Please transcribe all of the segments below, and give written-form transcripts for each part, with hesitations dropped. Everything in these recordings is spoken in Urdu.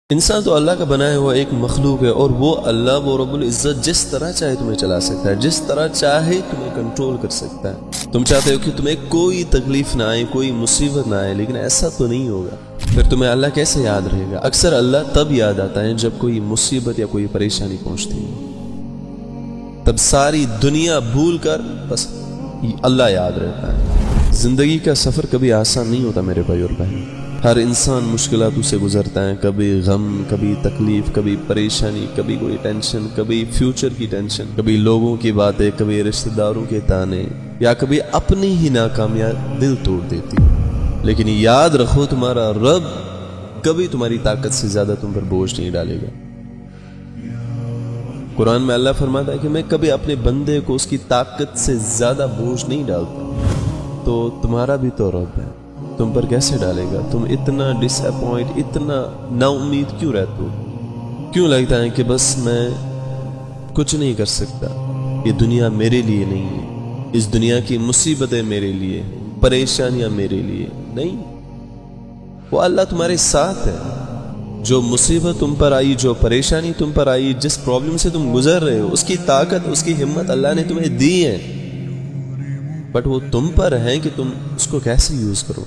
انسان تو اللہ کا بنایا ہوا ایک مخلوق ہے، اور وہ اللہ وہ رب العزت جس طرح چاہے تمہیں چلا سکتا ہے، جس طرح چاہے تمہیں کنٹرول کر سکتا ہے۔ تم چاہتے ہو کہ تمہیں کوئی تکلیف نہ آئے، کوئی مصیبت نہ آئے، لیکن ایسا تو نہیں ہوگا۔ پھر تمہیں اللہ کیسے یاد رہے گا؟ اکثر اللہ تب یاد آتا ہے جب کوئی مصیبت یا کوئی پریشانی پہنچتی ہے، تب ساری دنیا بھول کر بس اللہ یاد رہتا ہے۔ زندگی کا سفر کبھی آسان نہیں ہوتا میرے بھائی اور بہن، ہر انسان مشکلاتوں سے گزرتا ہے، کبھی غم، کبھی تکلیف، کبھی پریشانی، کبھی کوئی ٹینشن، کبھی فیوچر کی ٹینشن، کبھی لوگوں کی باتیں، کبھی رشتہ داروں کے تانے، یا کبھی اپنی ہی ناکامیاں دل توڑ دیتی۔ لیکن یاد رکھو، تمہارا رب کبھی تمہاری طاقت سے زیادہ تم پر بوجھ نہیں ڈالے گا۔ قرآن میں اللہ فرماتا ہے کہ میں کبھی اپنے بندے کو اس کی طاقت سے زیادہ بوجھ نہیں ڈالتا۔ تو تمہارا بھی تو رب ہے، تم پر کیسے ڈالے گا؟ تم اتنا ڈس اپوائنٹ، اتنا نا امید کیوں رہتے ہو؟ کیوں لگتا ہے کہ بس میں کچھ نہیں کر سکتا، یہ دنیا میرے لیے نہیں ہے، اس دنیا کی مصیبتیں میرے لیے، پریشانیاں میرے لیے نہیں؟ وہ اللہ تمہارے ساتھ ہے۔ جو مصیبت تم پر آئی، جو پریشانی تم پر آئی، جس پرابلم سے تم گزر رہے ہو، اس کی طاقت، اس کی ہمت اللہ نے تمہیں دی ہے، بٹ وہ تم پر ہے کہ تم اس کو کیسے یوز کرو۔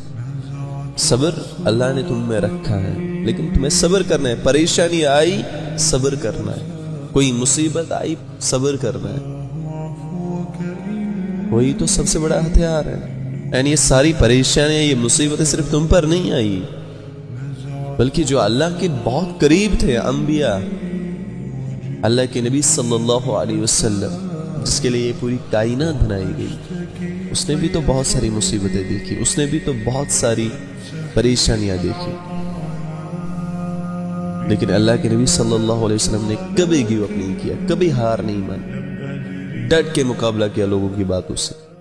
صبر اللہ نے تم میں رکھا ہے، لیکن تمہیں صبر کرنا ہے۔ پریشانی آئی، صبر کرنا ہے۔ کوئی مصیبت آئی، صبر کرنا ہے۔ وہی تو سب سے بڑا ہتھیار ہے۔ یعنی یہ ساری پریشانیاں، یہ مصیبتیں صرف تم پر نہیں آئی، بلکہ جو اللہ کے بہت قریب تھے، انبیاء، اللہ کے نبی صلی اللہ علیہ وسلم، جس کے لیے یہ پوری کائنات بنائی گئی، اس نے بھی تو بہت ساری مصیبتیں دیکھی، اس نے بھی تو بہت ساری پریشانیاں دیکھی، لیکن اللہ کے نبی صلی اللہ علیہ وسلم نے کبھی گیو اپ نہیں کیا، کبھی ہار نہیں مانی، ڈٹ کے مقابلہ کیا لوگوں کی باتوں سے۔